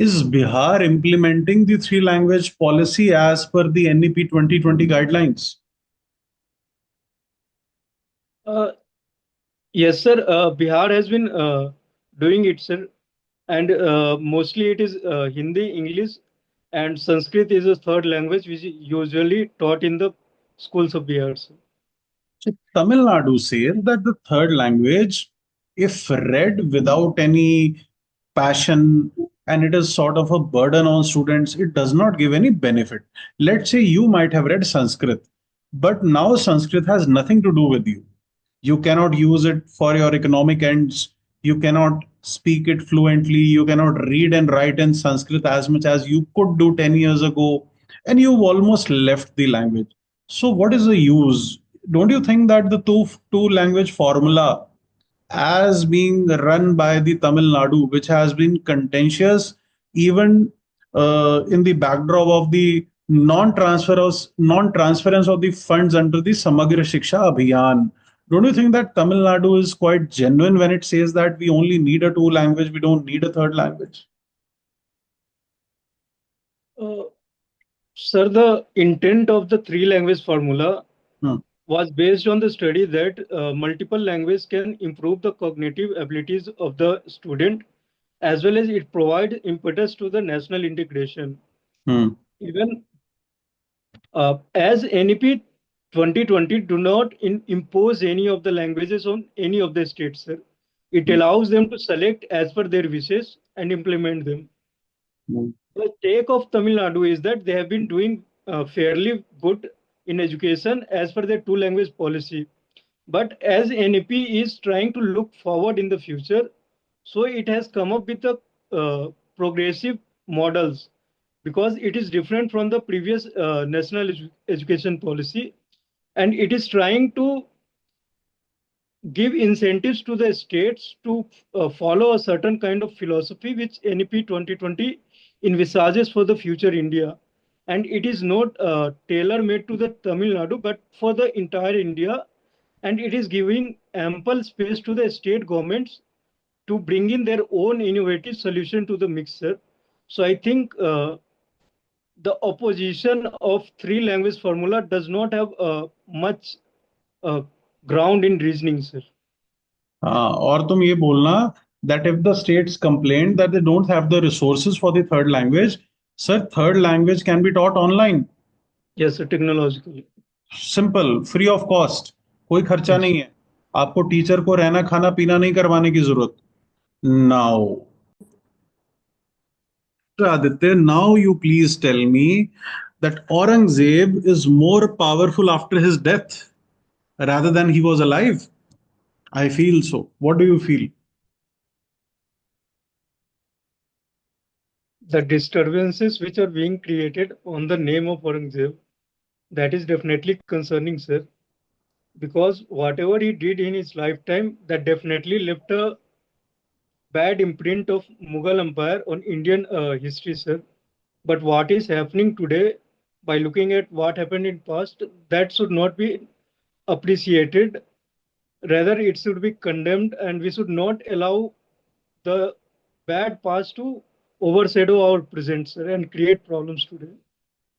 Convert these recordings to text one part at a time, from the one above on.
Is Bihar implementing the three language policy as per the NEP 2020 guidelines? Uh, yes, sir. Bihar has been doing it, sir, and mostly it is Hindi, English, and Sanskrit is a third language which is usually taught in the schools of Bihar, sir. So Tamil Nadu says that the third language, if read without any passion and it is sort of a burden on students, it does not give any benefit. Let's say you might have read Sanskrit, but now Sanskrit has nothing to do with you. You cannot use it for your economic ends. You cannot speak it fluently. You cannot read and write in Sanskrit as much as you could do 10 years ago. And you've almost left the language. So, what is the use? Don't you think that the two language formula, as being run by the Tamil Nadu, which has been contentious even in the backdrop of the non-transference of the funds under the Samagra Shiksha Abhiyan. Don't you think that Tamil Nadu is quite genuine when it says that we only need a two language, we don't need a third language? Uh, Sir, the intent of the three language formula Hmm. was based on the study that multiple languages can improve the cognitive abilities of the student as well as it provides impetus to the national integration. Hmm. Even as NEP 2020 do not impose any of the languages on any of the states, sir. It allows them to select as per their wishes and implement them. Hmm. The take of Tamil Nadu is that they have been doing fairly good in education as per their two language policy. But as NEP is trying to look forward in the future, so it has come up with the progressive models because it is different from the previous national education policy, and it is trying to give incentives to the states to follow a certain kind of philosophy which NEP 2020 envisages for the future India. And it is not tailor made to the Tamil Nadu, but for the entire India. And it is giving ample space to the state governments to bring in their own innovative solution to the mixer. So I think the opposition of three language formula does not have much uh, ground in reasoning, sir. हाँ और तुम ये बोलना that if the states complain that they don't have the resources for the third language, sir, third language can be taught online. Yes, sir, technologically. Simple, free of cost, कोई खर्चा Yes. नहीं है. आपको टीचर को रहना खाना पीना नहीं करवाने की जरूरत. Now Aditya, now you please tell me that Aurangzeb is more powerful after his death rather than he was alive. I feel so. What do you feel? The disturbances which are being created on the name of Aurangzeb, that is definitely concerning, sir, because whatever he did in his lifetime, that definitely left a bad imprint of Mughal Empire on Indian history, sir. But what is happening today, by looking at what happened in past, that should not be appreciated. Rather, it should be condemned, and we should not allow the bad past to overshadow our present, sir, and create problems today.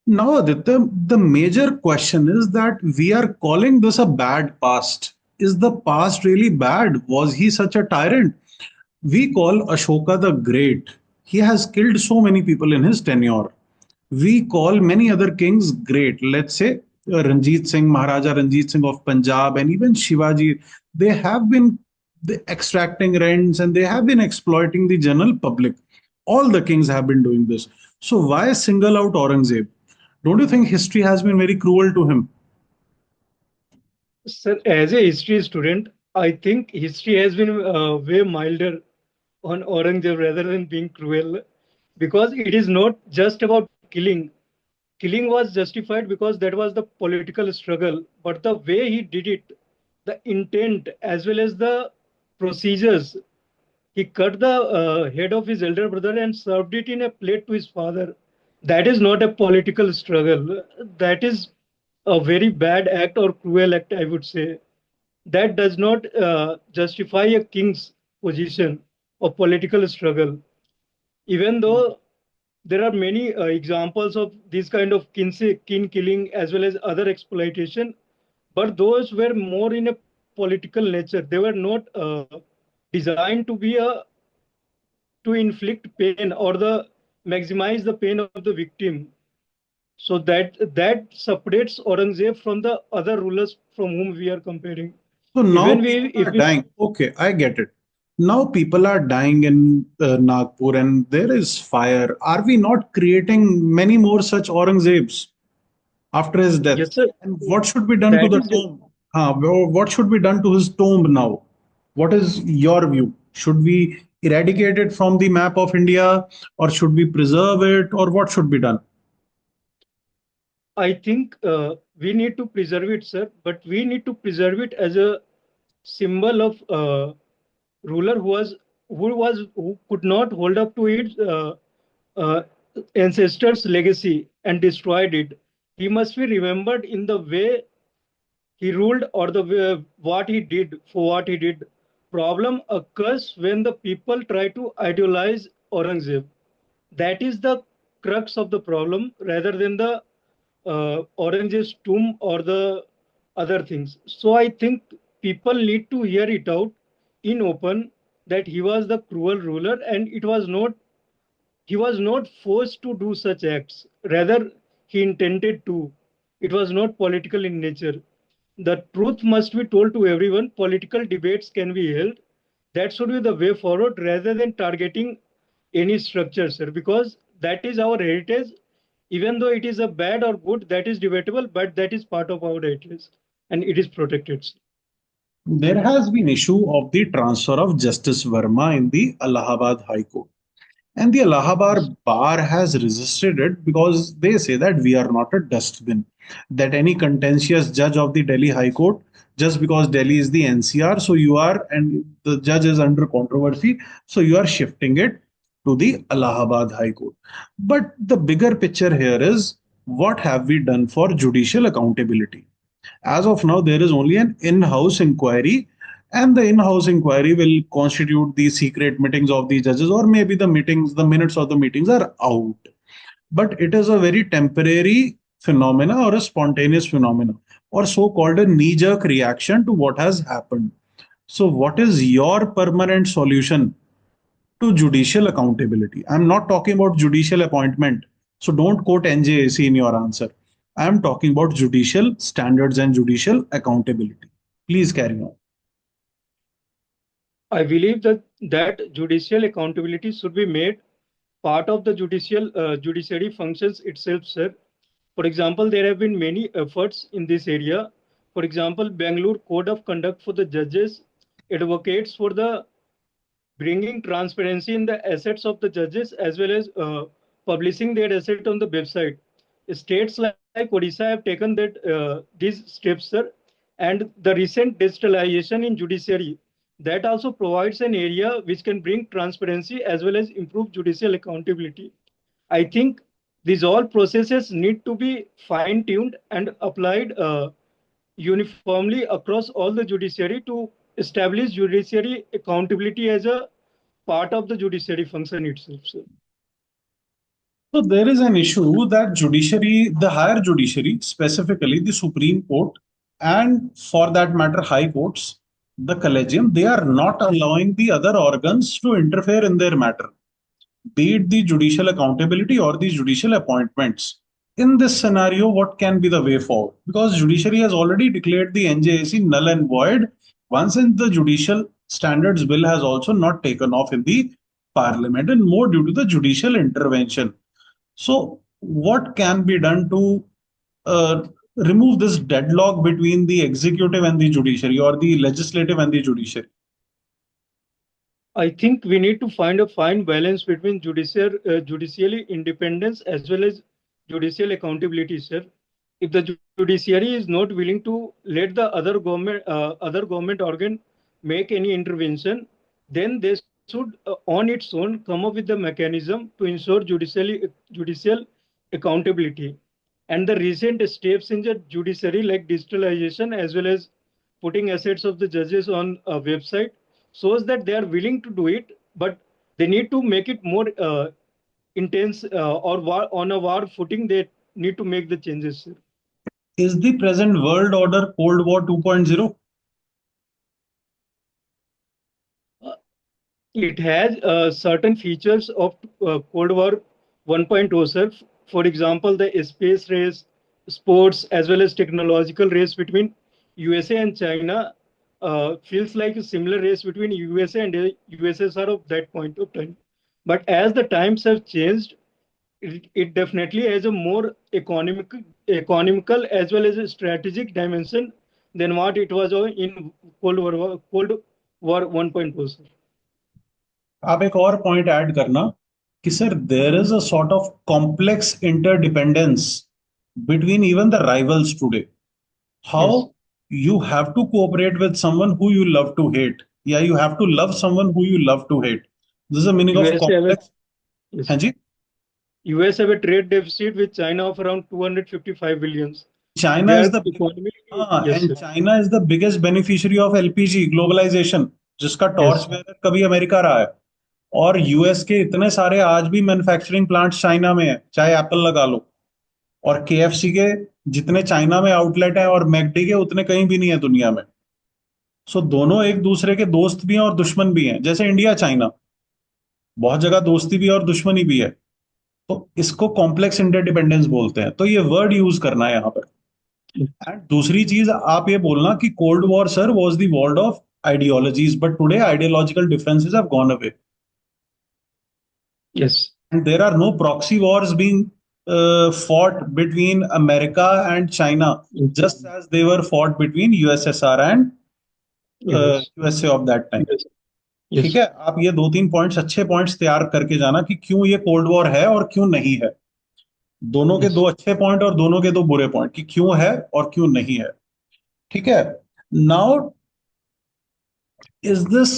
Now, Aditya, the major question is that we are calling this a bad past. Is the past really bad? Was he such a tyrant? We call Ashoka the Great. He has killed so many people in his tenure. We call many other kings great. Let's say Ranjit Singh, Maharaja Ranjit Singh of Punjab, and even Shivaji. They have been extracting rents and they have been exploiting the general public. All the kings have been doing this. So why single out Aurangzeb? Don't you think history has been very cruel to him? Sir, as a history student, I think history has been way milder on Aurangzeb rather than being cruel because it is not just about killing. Killing was justified because that was the political struggle, but the way he did it, the intent as well as the procedures, he cut the head of his elder brother and served it in a plate to his father. That is not a political struggle. That is a very bad act or cruel act, I would say. That does not justify a king's position of political struggle. Even though there are many examples of this kind of kin killing as well as other exploitation, but those were more in a political nature. They were not designed to be a to inflict pain or the maximize the pain of the victim. So that separates Aurangzeb from the other rulers from whom we are comparing. So now Even people if are we dying. Okay, I get it. Now people are dying in Nagpur and there is fire. Are we not creating many more such Aurangzebs after his death? yes sir, And what should be done to that the is tomb? What should be done to his tomb now? What is your view? Should we eradicate it from the map of India or should we preserve it or what should be done? I think we need to preserve it, sir, but we need to preserve it as a symbol of ruler who could not hold up to its uh, ancestors' legacy and destroyed it. He must be remembered in the way he ruled or the way, what he did for what he did. Problem occurs when the people try to idealize Aurangzeb. That is the crux of the problem rather than the Orange's tomb or the other things. So I think people need to hear it out in open that he was the cruel ruler and he was not forced to do such acts. Rather, he intended to. It was not political in nature. The truth must be told to everyone. Political debates can be held. That should be the way forward rather than targeting any structure, sir, because that is our heritage. Even though it is a bad or good, that is debatable, but that is part of our heritage and it is protected. Sir. There has been issue of the transfer of Justice Verma in the Allahabad High Court. And the Yes. Allahabad bar has resisted it because they say that we are not a dustbin. That any contentious judge of the Delhi High Court, just because Delhi is the NCR, so you are, and the judge is under controversy, so you are shifting it to the Allahabad High Court. But the bigger picture here is what have we done for judicial accountability? As of now, there is only an in-house inquiry, and the in-house inquiry will constitute the secret meetings of the judges, or maybe the meetings, the minutes of the meetings are out. But it is a very temporary phenomena or a spontaneous phenomena, or so-called a knee-jerk reaction to what has happened. So, what is your permanent solution to judicial accountability? I'm not talking about judicial appointment. So don't quote NJAC in your answer. I'm talking about judicial standards and judicial accountability. Please carry on. I believe that judicial accountability should be made part of the judiciary functions itself, sir. For example, there have been many efforts in this area. For example, Bangalore Code of Conduct for the judges advocates for the bringing transparency in the assets of the judges as well as publishing their asset on the website. States like Odisha have taken these steps, sir, and the recent digitalization in judiciary that also provides an area which can bring transparency as well as improve judicial accountability. I think these all processes need to be fine-tuned and applied uniformly across all the judiciary to establish judiciary accountability as a part of the judiciary function itself. So, So there is an issue that judiciary, the higher judiciary, specifically the Supreme Court, and for that matter, high courts, the collegium, they are not allowing the other organs to interfere in their matter, be it the judicial accountability or the judicial appointments. In this scenario, what can be the way forward? Because judiciary has already declared the NJAC null and void. Once in the judicial standards bill has also not taken off in the parliament, and more due to the judicial intervention. So, what can be done to remove this deadlock between the executive and the judiciary, or the legislative and the judiciary? I think we need to find a fine balance between judicially independence as well as judicial accountability, sir. If the judiciary is not willing to let the other government organ make any intervention, then they should, on its own, come up with the mechanism to ensure judicial accountability. And the recent steps in the judiciary, like digitalization as well as putting assets of the judges on a website, shows that they are willing to do it, but they need to make it more intense or war, on a war footing, they need to make the changes, sir. Is the present world order Cold War 2.0? Uh, it has certain features of Cold War 1.0, sir. For example, the space race, sports, as well as technological race between USA and China feels like a similar race between USA and USSR of that point of time. But as the times have changed, it definitely has a more economical as well as a strategic dimension than what it was in Cold War 1.0, sir. आप एक और point add करना कि sir there is a sort of complex interdependence between even the rivals today. How Yes. you have to cooperate with someone who you love to hate. Yeah, you have to love someone who you love to hate. This is the meaning of US have a, complex. हाँ yes. जी. US have a trade deficit with China of around 255 billions. China is Their the economy, हाँ yes, and sir. China is the biggest beneficiary of LPG globalization, जिसका torch Yes, bearer कभी America रहा है. और US के इतने सारे आज भी मैन्युफैक्चरिंग प्लांट्स चाइना में है, चाहे एप्पल लगा लो. और केएफसी के जितने चाइना में आउटलेट हैं और मैकडी के उतने कहीं भी नहीं है दुनिया में. सो दोनों एक दूसरे के दोस्त भी हैं और दुश्मन भी हैं, जैसे इंडिया चाइना बहुत जगह दोस्ती भी है और दुश्मनी भी है. तो इसको कॉम्प्लेक्स इंटरडिपेंडेंस बोलते हैं, तो ये वर्ड यूज करना है यहाँ पर. एंड दूसरी चीज आप ये बोलना कि cold war sir was the war of ideologies, but today ideological differences have gone away. yes, And there are no proxy wars being fought between America and China, just as they were fought between USSR and yes, USA of that time. yes, ठीक yes, है, आप ये दो तीन points अच्छे points तैयार करके जाना कि क्यों ये कोल्ड वॉर है और क्यों नहीं है. दोनों के दो yes. अच्छे पॉइंट और दोनों के दो बुरे पॉइंट कि क्यों है और क्यों नहीं है. ठीक है. Now is this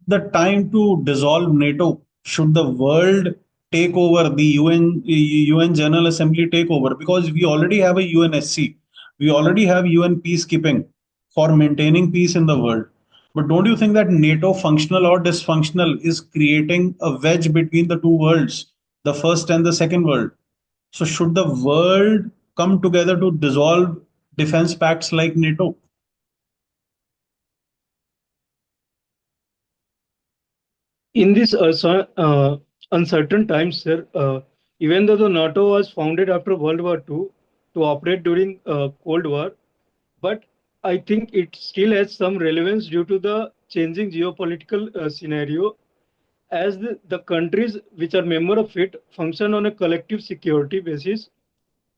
the time to dissolve NATO? Should the world take over the UN General Assembly take over? Because we already have a UNSC, we already have UN peacekeeping for maintaining peace in the world. But don't you think that NATO, functional or dysfunctional, is creating a wedge between the two worlds, the first and the second world? So should the world come together to dissolve defense pacts like NATO? In this uncertain times, sir, even though the NATO was founded after World War II to operate during Cold War, but I think it still has some relevance due to the changing geopolitical scenario, as the countries which are member of it function on a collective security basis,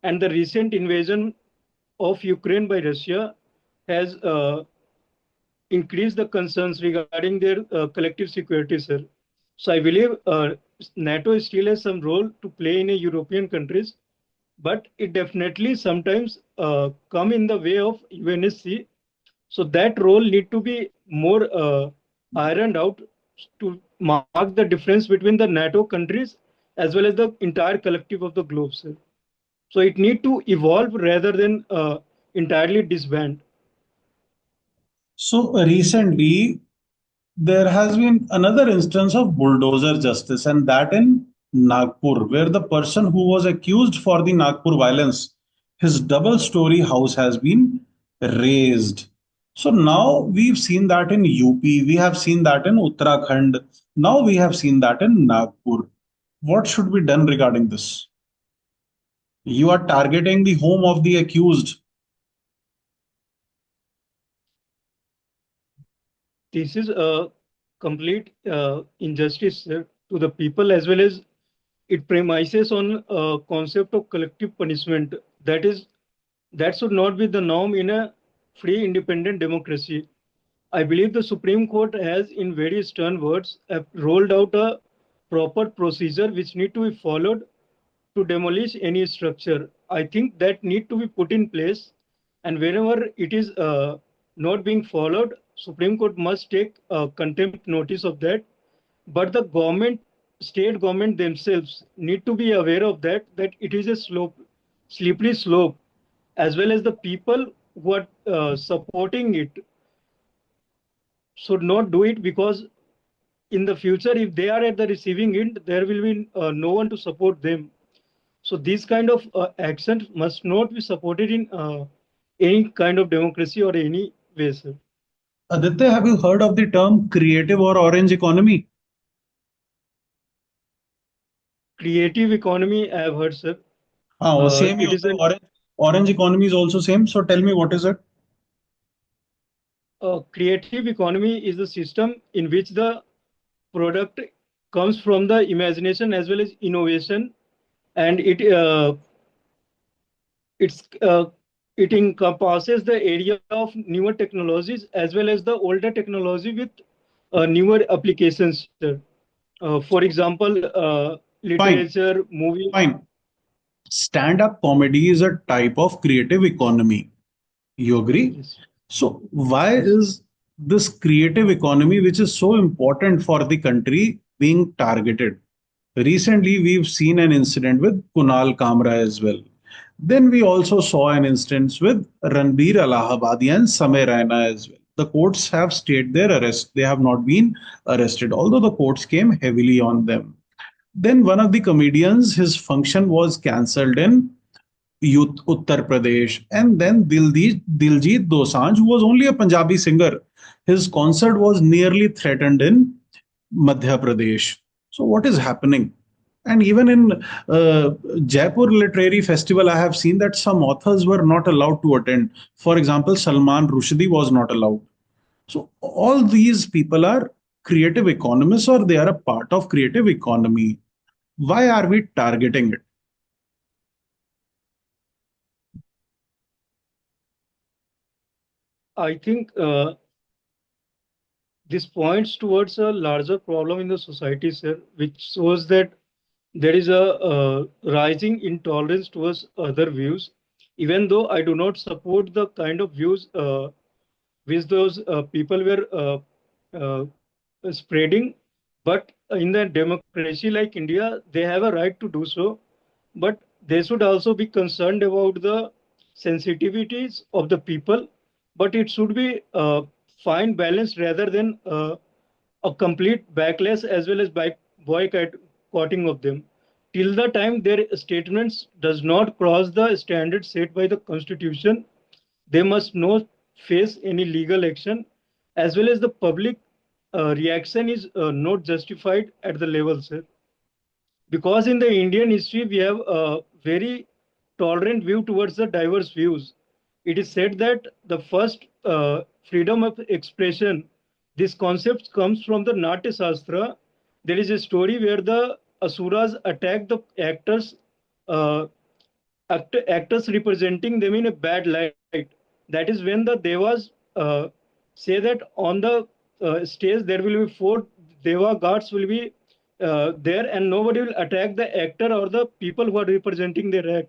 and the recent invasion of Ukraine by Russia has increase the concerns regarding their collective security, sir. So I believe NATO still has some role to play in a European countries, but it definitely sometimes come in the way of UNSC. So that role need to be more ironed out to mark the difference between the NATO countries as well as the entire collective of the globe, sir. So it need to evolve rather than entirely disband. So recently, there has been another instance of bulldozer justice, and that in Nagpur, where the person who was accused for the Nagpur violence, his double story house has been razed. So now we've seen that in UP, we have seen that in Uttarakhand, now we have seen that in Nagpur. What should be done regarding this? You are targeting the home of the accused. This is a complete injustice to the people, as well as it premises on a concept of collective punishment. That should not be the norm in a free independent democracy. I believe the Supreme Court has, in very stern words, have rolled out a proper procedure which need to be followed to demolish any structure. I think that need to be put in place, and whenever it is not being followed, Supreme Court must take contempt notice of that. But the government, state government themselves need to be aware of that it is a slippery slope, as well as the people who are supporting it should not do it, because in the future, if they are at the receiving end, there will be no one to support them. So these kind of actions must not be supported in any kind of democracy or any way, sir. Aditya, have you heard of the term creative or orange economy? Creative economy, I have heard, sir. Oh, same he It is होता है. an Orange economy is also same. So tell me, what is it? creative economy is the system in which the product comes from the imagination as well as innovation, and it's it encompasses the area of newer technologies as well as the older technology with newer applications, sir. For example, Fine, literature, movie. fine. Stand-up comedy is a type of creative economy. You agree? Yes, So why yes. is this creative economy, which is so important for the country, being targeted? Recently, we've seen an incident with Kunal Kamra as well. Then we also saw an instance with Ranbir Allahabadi and Samay Raina as well. The courts have stayed their arrest. They have not been arrested, although the courts came heavily on them. Then one of the comedians, his function was cancelled in Youth Uttar Pradesh. And then Diljit Dosanjh, who was only a Punjabi singer, his concert was nearly threatened in Madhya Pradesh. So what is happening? And even in Jaipur Literary Festival, I have seen that some authors were not allowed to attend. For example, Salman Rushdie was not allowed. So all these people are creative economists, or they are a part of creative economy. Why are we targeting it? I think this points towards a larger problem in the society, sir, which shows that there is a rising intolerance towards other views. Even though I do not support the kind of views which those people were uh, spreading, but in the democracy like India, they have a right to do so. But they should also be concerned about the sensitivities of the people. But it should be fine balanced rather than a complete backlash as well as boycotting of them. Till the time their statements does not cross the standard set by the constitution, they must not face any legal action, as well as the public reaction is not justified at the level, sir. Because in the Indian history, we have a very tolerant view towards the diverse views. It is said that the first freedom of expression, this concept comes from the Natya Shastra. There is a story where the Asuras attack the actors, uh, actors representing them in a bad light. That is when the Devas say that on the stage there will be four Deva gods will be there, and nobody will attack the actor or the people who are representing their act.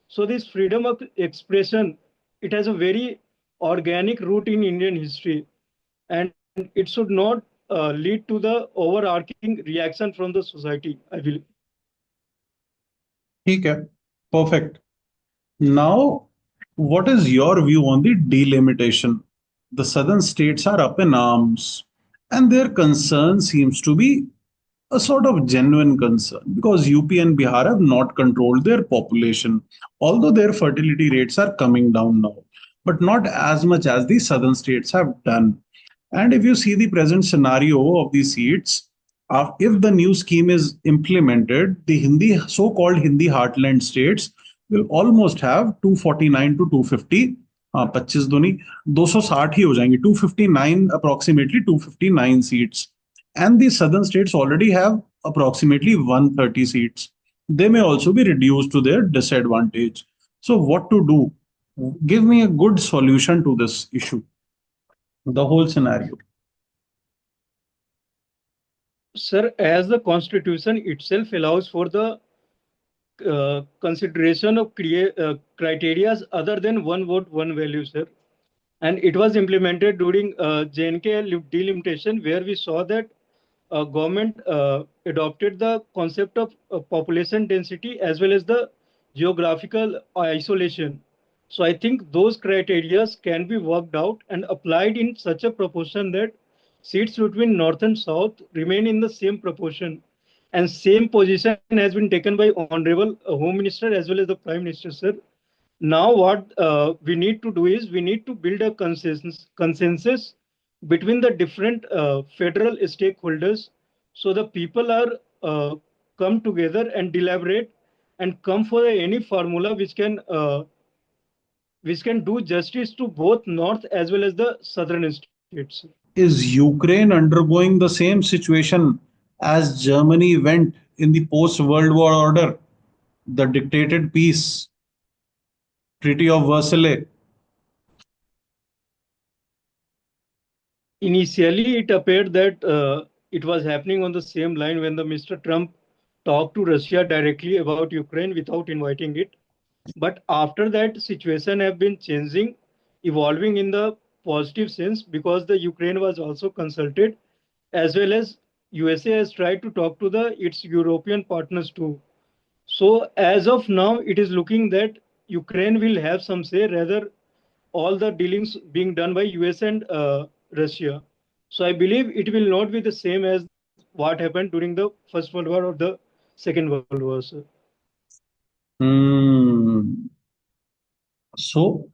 So this freedom of expression, it has a very organic root in Indian history, and it should not lead to the overarching reaction from the society, I believe. ठीक है. Perfect. Now, what is your view on the delimitation? The southern states are up in arms, and their concern seems to be a sort of genuine concern because UP and Bihar have not controlled their population, although their fertility rates are coming down now, but not as much as the southern states have done. And if you see the present scenario of these seats, if the new scheme is implemented, the Hindi, so-called Hindi heartland states will almost have 249 to 250. हाँ 25 दूनी 260 ही हो जाएंगे 259 approximately 259 seats, and the southern states already have approximately 130 seats. They may also be reduced to their disadvantage. So what to do? Give me a good solution to this issue, the whole scenario. Sir, as the constitution itself allows for the consideration of criteria other than one vote, one value, sir. And it was implemented during JNK delimitation, where we saw that government adopted the concept of population density as well as the geographical isolation. So I think those criteria can be worked out and applied in such a proportion that seats between North and South remain in the same proportion. And same position has been taken by Honorable Home Minister as well as the Prime Minister, sir. Now, what we need to do is we need to build a consensus between the different federal stakeholders, so the people are uh, come together and deliberate and come for any formula which can do justice to both north as well as the southern states. Is Ukraine undergoing the same situation as Germany went in the post World War order, the dictated peace, Treaty of Versailles? Initially, it appeared that it was happening on the same line when the Mr. Trump talked to Russia directly about Ukraine without inviting it. But after that, situation have been changing, evolving in the positive sense because the Ukraine was also consulted, as well as USA has tried to talk to the its European partners too. So as of now, it is looking that Ukraine will have some say, rather all the dealings being done by US and Russia. So I believe it will not be the same as what happened during the First World War or the Second World War, sir. Hmm. So,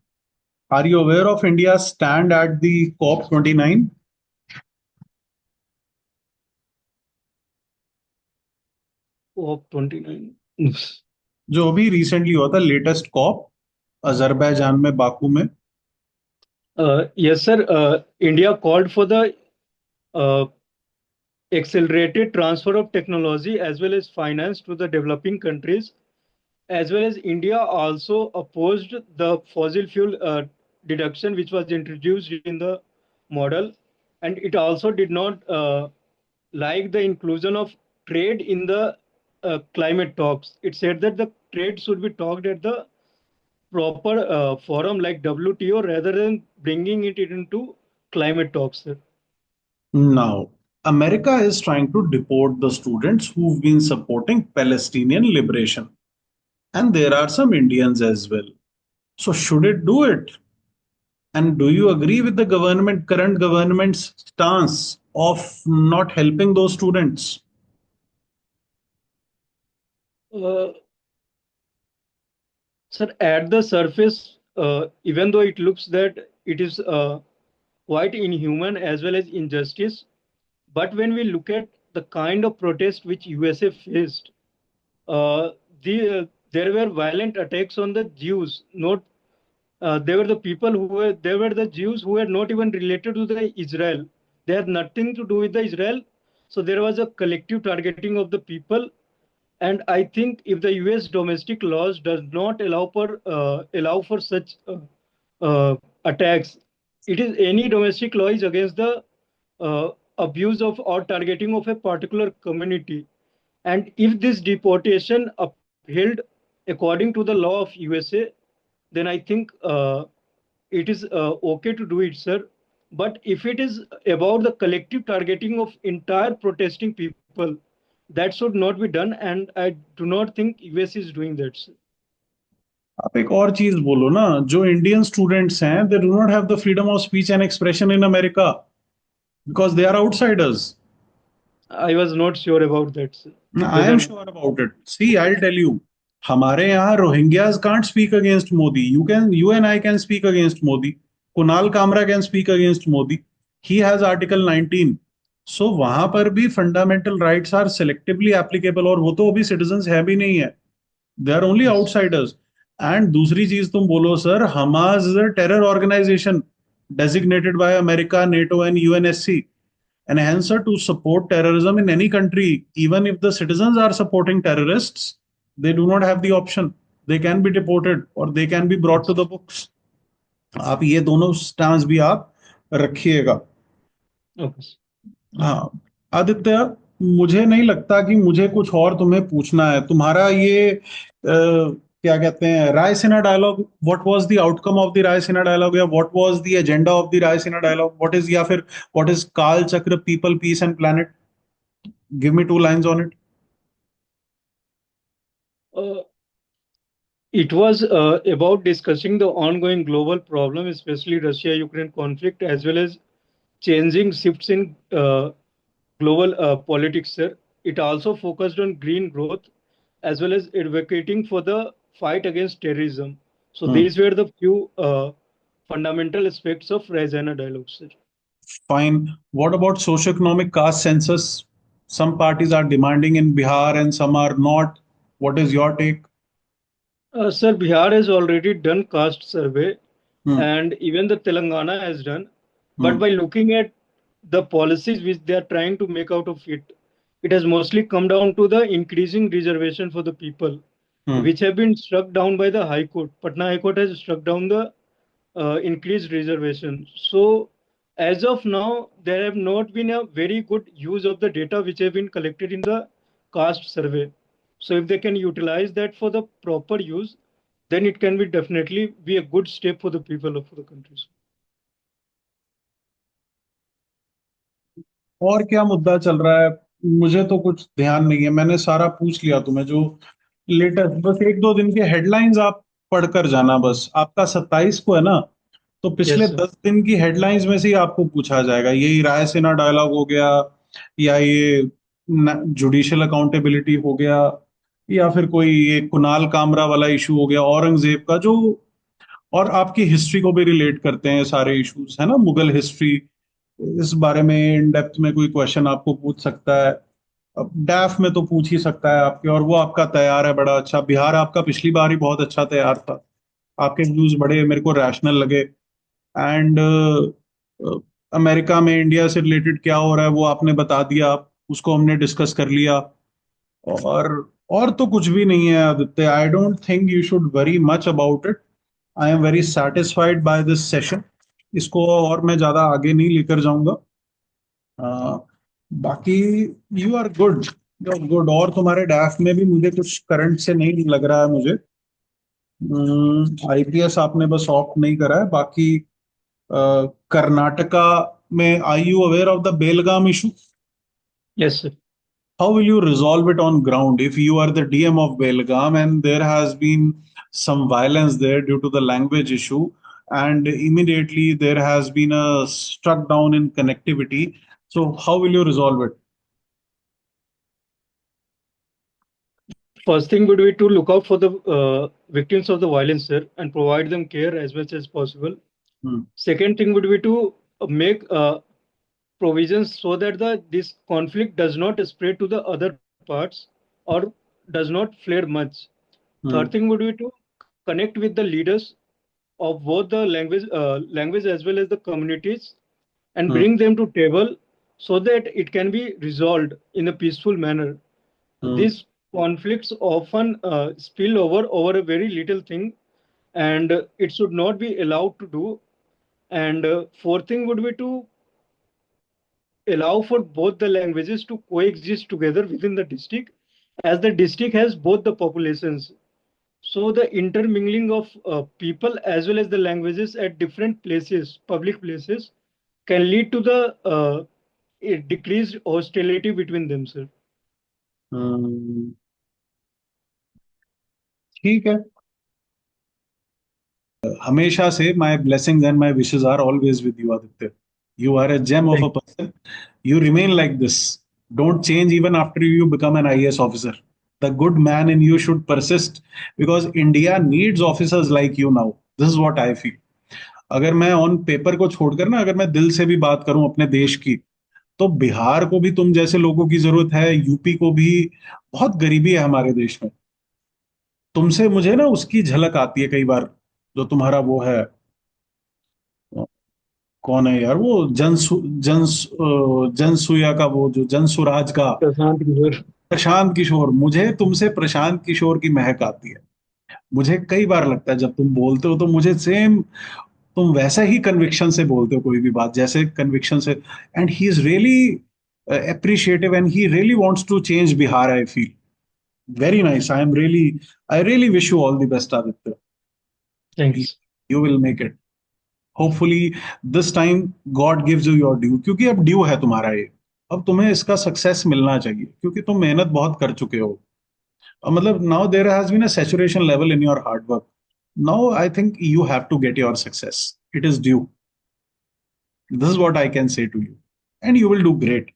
are you aware of India's stand at the COP29? COP29. जो अभी recently हुआ था, latest corp, Azerbaijan में, Baku में. Yes, sir. India called for the uh, accelerated transfer of technology as well as finance to the developing countries, as well as India also opposed the fossil fuel deduction which was introduced in the model, and it also did not like the inclusion of trade in the climate talks. It said that the trade should be talked at the proper forum like WTO rather than bringing it into climate talks, sir. Now, America is trying to deport the students who've been supporting Palestinian liberation. And there are some Indians as well. So, should it do it? And do you agree with the current government's stance of not helping those students? Uh, Sir, at the surface, even though it looks that it is quite inhuman as well as injustice, but when we look at the kind of protest which USA faced, uh, there were violent attacks on the Jews. Not they were the people who were they were the Jews who were not even related to the Israel. They had nothing to do with the Israel. So there was a collective targeting of the people, and I think if the U.S. domestic laws does not allow for such attacks, it is any domestic law is against the abuse of or targeting of a particular community. And if this deportation upheld according to the law of USA, then I think it is okay to do it, sir. But if it is about the collective targeting of entire protesting people, that should not be done, and I do not think US is doing that, sir. आप एक और चीज बोलो ना, जो Indian students हैं, they do not have the freedom of speech and expression in America because they are outsiders. I was not sure about that, sir. I am Whether sure about it. See, I tell you, हमारे यहाँ Rohingyas can't speak against Modi. You and I can speak against Modi. Kunal Kamra can speak against Modi. He has article 19. So वहां पर भी fundamental rights are selectively applicable, और वो तो अभी citizen है भी नहीं है. They are only yes, outsiders. And दूसरी चीज तुम बोलो sir, Hamas is a terror organisation designated by America, NATO, and UNSC. And hence, to support terrorism in any country, even if the citizens are supporting terrorists, they do not have the option. They can be deported or they can be brought yes. to the books. आप ये दोनों stance भी आप रखिएगा. Okay, sir. हाँ. आदित्य, मुझे नहीं लगता कि मुझे कुछ और तुम्हें पूछना है. तुम्हारा ये क्या कहते हैं, Raisina dialogue, what was the outcome of the Raisina dialogue, या what was the agenda of the Raisina dialogue, what is, या फिर what is Kaal Chakra, people, peace and planet? Give me two lines on it. Uh, it was about discussing the ongoing global problem, especially Russia-Ukraine conflict, as well as changing shifts in global politics, sir. It also focused on green growth as well as advocating for the fight against terrorism. So Hmm. these were the few fundamental aspects of Raisina dialogue, sir. Fine. What about socioeconomic caste census? Some parties are demanding in Bihar and some are not. What is your take? Sir, Bihar has already done caste survey, Hmm. and even the Telangana has done. But Hmm. by looking at the policies which they are trying to make out of it, it has mostly come down to the increasing reservation for the people, Hmm. which have been struck down by the High Court. Patna High Court has struck down the increased reservation. So, as of now, there have not been a very good use of the data which have been collected in the caste survey. So, if they can utilize that for the proper use, then it can be definitely be a good step for the people of the countries. और क्या मुद्दा चल रहा है? मुझे तो कुछ ध्यान नहीं है, मैंने सारा पूछ लिया तुम्हें जो लेटेस्ट। बस एक दो दिन के हेडलाइंस आप पढ़कर जाना, बस आपका 27 को है ना, तो पिछले Yes, sir. 10 दिन की हेडलाइंस में से ही आपको पूछा जाएगा। यही रायसीना डायलॉग हो गया, या ये जुडिशियल अकाउंटेबिलिटी हो गया, या फिर कोई ये कुणाल कामरा वाला इशू हो गया, औरंगजेब का जो, और आपकी हिस्ट्री को भी रिलेट करते हैं सारे इश्यूज, है ना, मुगल हिस्ट्री। इस बारे में इन डेप्थ में कोई क्वेश्चन आपको पूछ सकता है। अब डैफ में तो पूछ ही सकता है आपके, और वो आपका तैयार है बड़ा अच्छा। बिहार आपका पिछली बार ही बहुत अच्छा तैयार था, आपके व्यूज बड़े मेरे को रैशनल लगे। एंड अमेरिका में इंडिया से रिलेटेड क्या हो रहा है वो आपने बता दिया, उसको हमने डिस्कस कर लिया। और और तो कुछ भी नहीं है Aditya. I don't think you should worry much about it. I am very satisfied by this session. इसको और मैं ज्यादा आगे नहीं लेकर जाऊंगा। बाकी you are good, you are good. और तुम्हारे डैफ में भी मुझे कुछ करंट से नहीं लग रहा है मुझे। आईपीएस आपने बस ऑप्ट नहीं करा है, बाकी कर्नाटका में are you aware of the Belgaum issue? Yes, sir. How will you resolve it on ground if you are the DM of Belgaum and there has been some violence there due to the language issue, and immediately there has been a struck down in connectivity? So how will you resolve it? First thing would be to look out for the victims of the violence, sir, and provide them care as much as possible. Hmm. Second thing would be to make provisions so that this conflict does not spread to the other parts or does not flare much. Third Hmm. thing would be to connect with the leaders of both the language as well as the communities and Hmm. bring them to table so that it can be resolved in a peaceful manner. Hmm. These conflicts often spill over a very little thing, and it should not be allowed to do. And fourth thing would be to allow for both the languages to coexist together within the district, as the district has both the populations. So the intermingling of people as well as the languages at different places, public places, can lead to the a decreased hostility between them, sir. Hmm. ठीक है। हमेशा से my blessings and my wishes are always with you Aditya. You are a gem of a Thank person. You remain like this. Don't change even after you become an IAS officer. The good man in you should persist because India needs officers like you now. This is what I feel. अगर मैं on paper को छोड़कर ना, अगर मैं दिल से भी बात करूं अपने देश की, तो बिहार को भी तुम जैसे लोगों की जरूरत है, यूपी को भी। बहुत गरीबी है हमारे देश में। तुमसे मुझे ना उसकी झलक आती है कई बार, जो तुम्हारा वो है। कौन है यार वो, जनसुया का वो, जो जनसुराज का you, Prashant Kishore. Prashant Kishor. मुझे तुमसे प्रशांत किशोर की महक आती है। मुझे कई बार लगता है जब तुम बोलते हो तो मुझे सेम, तुम वैसा ही कन्विक्शन से बोलते हो कोई भी बात, जैसे कन्विक्शन से। And he is really appreciative and he really wants to change Bihar, I feel. Very nice. I really wish you all the best Aditya. Thanks. You will make it, hopefully. This time God gives you your due, क्योंकि अब due है तुम्हारा ये। अब तुम्हें इसका success मिलना चाहिए क्योंकि तुम मेहनत बहुत कर चुके हो। मतलब now there has been a saturation level in your hard work. Now I think you have to get your success. It is due. This is what I can say to you. And you will do great.